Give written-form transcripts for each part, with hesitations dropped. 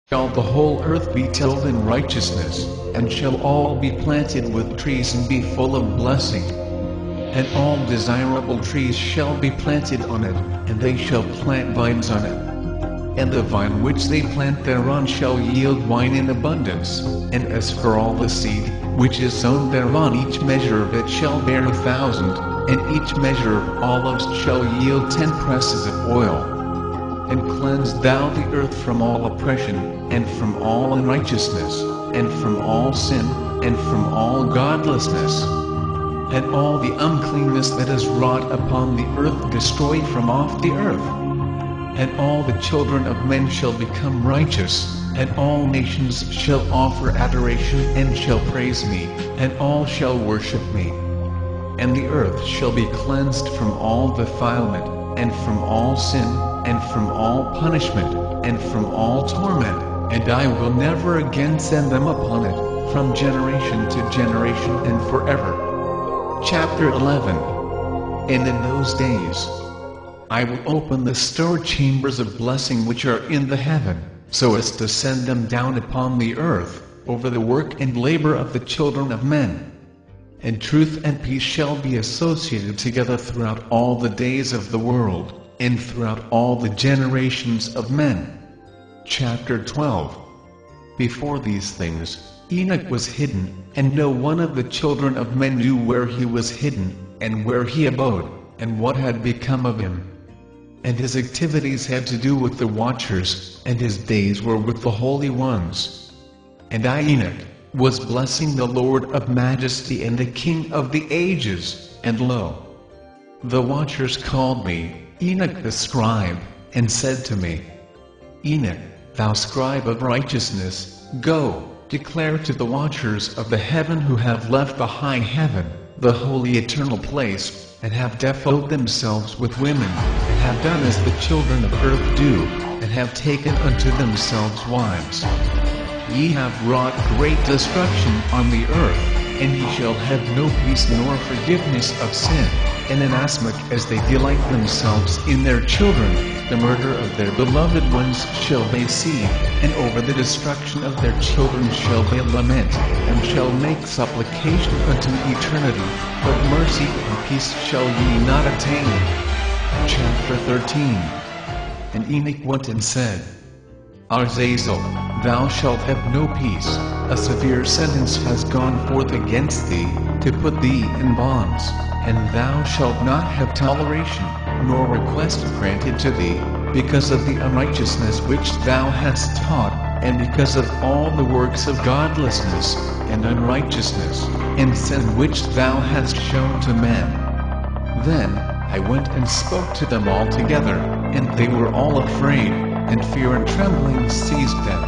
shall the whole earth be tilled in righteousness, and shall all be planted with trees and be full of blessing. And all desirable trees shall be planted on it, and they shall plant vines on it. And the vine which they plant thereon shall yield wine in abundance. And as for all the seed, which is sown thereon, each measure of it shall bear 1,000, and each measure of olives shall yield 10 presses of oil. And cleanse thou the earth from all oppression, and from all unrighteousness, and from all sin, and from all godlessness. And all the uncleanness that is wrought upon the earth destroy from off the earth. And all the children of men shall become righteous, and all nations shall offer adoration and shall praise me, and all shall worship me. And the earth shall be cleansed from all defilement, and from all sin, and from all punishment, and from all torment, and I will never again send them upon it, from generation to generation and forever. Chapter 11. And in those days I will open the store chambers of blessing which are in the heaven, so as to send them down upon the earth, over the work and labor of the children of men. And truth and peace shall be associated together throughout all the days of the world, and throughout all the generations of men. Chapter 12. Before these things, Enoch was hidden, and no one of the children of men knew where he was hidden, and where he abode, and what had become of him. And his activities had to do with the watchers, and his days were with the holy ones. And I, Enoch, was blessing the Lord of majesty and the King of the ages, and lo, the watchers called me, Enoch the scribe, and said to me, Enoch, thou scribe of righteousness, go, declare to the watchers of the heaven who have left the high heaven, the holy eternal place, and have defiled themselves with women, and have done as the children of earth do, and have taken unto themselves wives. Ye have wrought great destruction on the earth, and ye shall have no peace nor forgiveness of sin, and inasmuch as they delight themselves in their children, the murder of their beloved ones shall they see, and over the destruction of their children shall they lament, and shall make supplication unto eternity, but mercy and peace shall ye not attain. Chapter 13. And Enoch went and said, Azazel, thou shalt have no peace, a severe sentence has gone forth against thee, to put thee in bonds, and thou shalt not have toleration, nor request granted to thee, because of the unrighteousness which thou hast taught, and because of all the works of godlessness, and unrighteousness, and sin which thou hast shown to men. Then I went and spoke to them all together, and they were all afraid, and fear and trembling seized them.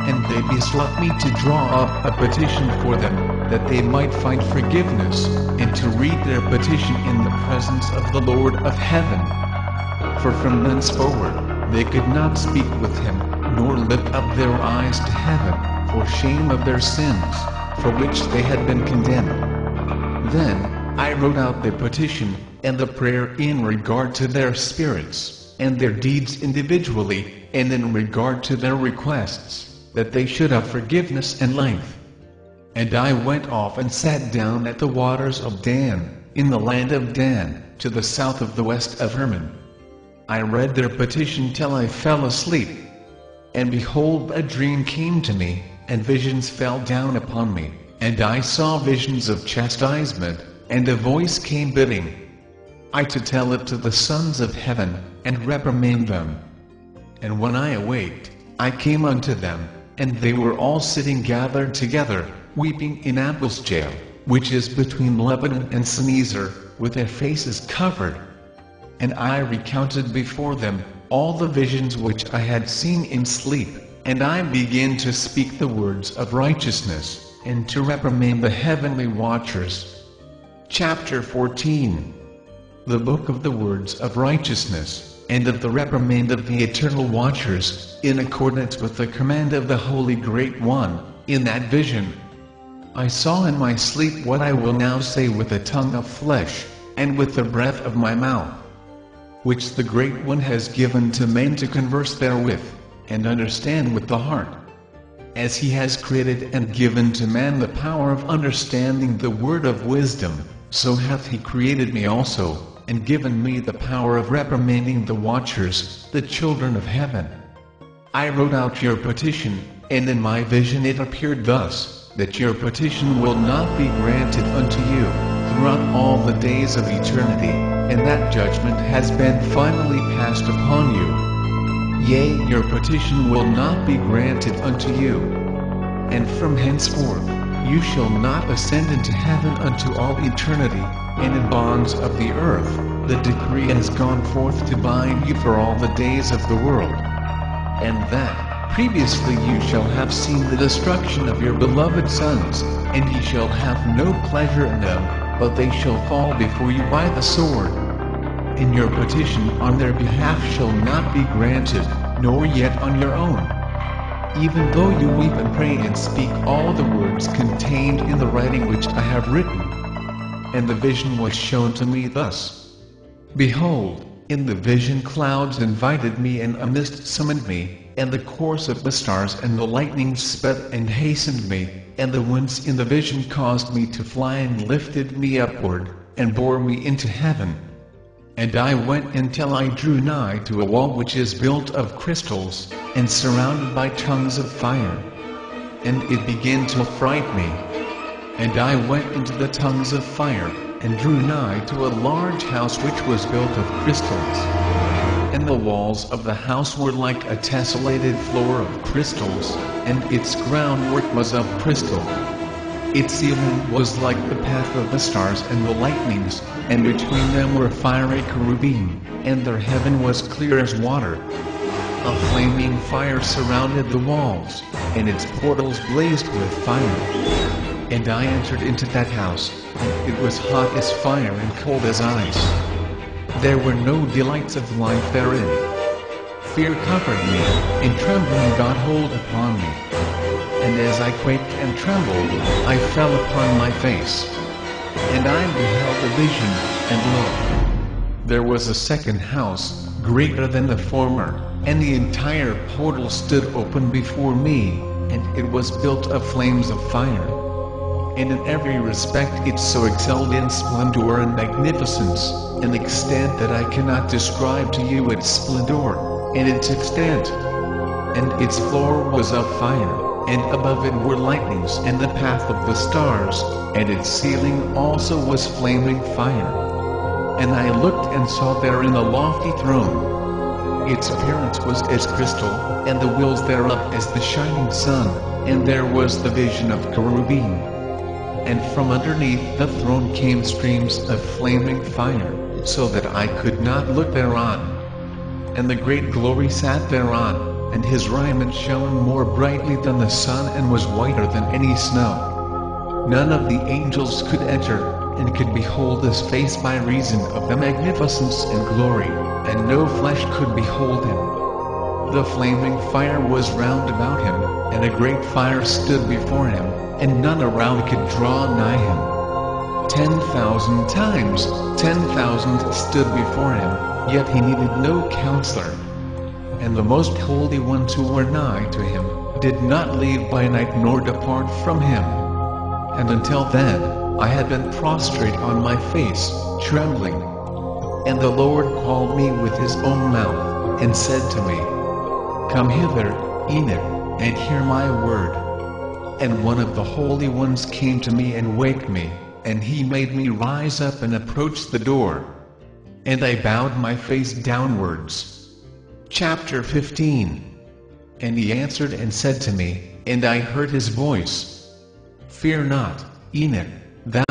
And they besought me to draw up a petition for them, that they might find forgiveness, and to read their petition in the presence of the Lord of heaven. For from thenceforward they could not speak with him, nor lift up their eyes to heaven, for shame of their sins, for which they had been condemned. Then I wrote out their petition, and the prayer in regard to their spirits, and their deeds individually, and in regard to their requests, that they should have forgiveness and life. And I went off and sat down at the waters of Dan, in the land of Dan, to the south of the west of Hermon. I read their petition till I fell asleep. And behold, a dream came to me, and visions fell down upon me, and I saw visions of chastisement, and a voice came bidding I to tell it to the sons of heaven, and reprimand them. And when I awaked, I came unto them, and they were all sitting gathered together, weeping in Abel's jail, which is between Lebanon and Snezer, with their faces covered. And I recounted before them all the visions which I had seen in sleep, and I began to speak the words of righteousness, and to reprimand the heavenly watchers. Chapter 14. The book of the words of righteousness, and of the reprimand of the eternal watchers, in accordance with the command of the Holy Great One, in that vision. I saw in my sleep what I will now say with a tongue of flesh, and with the breath of my mouth, which the Great One has given to men to converse therewith, and understand with the heart. As he has created and given to man the power of understanding the word of wisdom, so hath he created me also, and given me the power of reprimanding the watchers, the children of heaven. I wrote out your petition, and in my vision it appeared thus, that your petition will not be granted unto you throughout all the days of eternity, and that judgment has been finally passed upon you. Yea, your petition will not be granted unto you. And from henceforth, you shall not ascend into heaven unto all eternity, and in bonds of the earth, the decree has gone forth to bind you for all the days of the world. And that, previously you shall have seen the destruction of your beloved sons, and ye shall have no pleasure in them, but they shall fall before you by the sword. And your petition on their behalf shall not be granted, nor yet on your own. Even though you weep and pray and speak all the words contained in the writing which I have written. And the vision was shown to me thus. Behold, in the vision clouds invited me and a mist summoned me, and the course of the stars and the lightning sped and hastened me, and the winds in the vision caused me to fly and lifted me upward, and bore me into heaven. And I went until I drew nigh to a wall which is built of crystals, and surrounded by tongues of fire. And it began to affright me. And I went into the tongues of fire, and drew nigh to a large house which was built of crystals. And the walls of the house were like a tessellated floor of crystals, and its groundwork was of crystal. Its ceiling was like the path of the stars and the lightnings, and between them were fiery cherubim, and their heaven was clear as water. A flaming fire surrounded the walls, and its portals blazed with fire. And I entered into that house, and it was hot as fire and cold as ice. There were no delights of life therein. Fear covered me, and trembling got hold upon me. And as I quaked and trembled, I fell upon my face. And I beheld a vision, and lo, there was a second house, greater than the former, and the entire portal stood open before me, and it was built of flames of fire. And in every respect it so excelled in splendor and magnificence, an extent that I cannot describe to you its splendor, and its extent. And its floor was of fire, and above it were lightnings and the path of the stars, and its ceiling also was flaming fire. And I looked and saw therein a lofty throne. Its appearance was as crystal, and the wheels thereof as the shining sun, and there was the vision of cherubim. And from underneath the throne came streams of flaming fire, so that I could not look thereon. And the great glory sat thereon, and his raiment shone more brightly than the sun and was whiter than any snow. None of the angels could enter, and could behold his face by reason of the magnificence and glory, and no flesh could behold him. The flaming fire was round about him, and a great fire stood before him, and none around could draw nigh him. 10,000 times 10,000 stood before him, yet he needed no counselor. And the most holy ones who were nigh to him did not leave by night nor depart from him. And until then, I had been prostrate on my face, trembling. And the Lord called me with his own mouth, and said to me, Come hither, Enoch, and hear my word. And one of the holy ones came to me and waked me, and he made me rise up and approach the door. And I bowed my face downwards. Chapter 15. And he answered and said to me, and I heard his voice, Fear not, Enoch, thou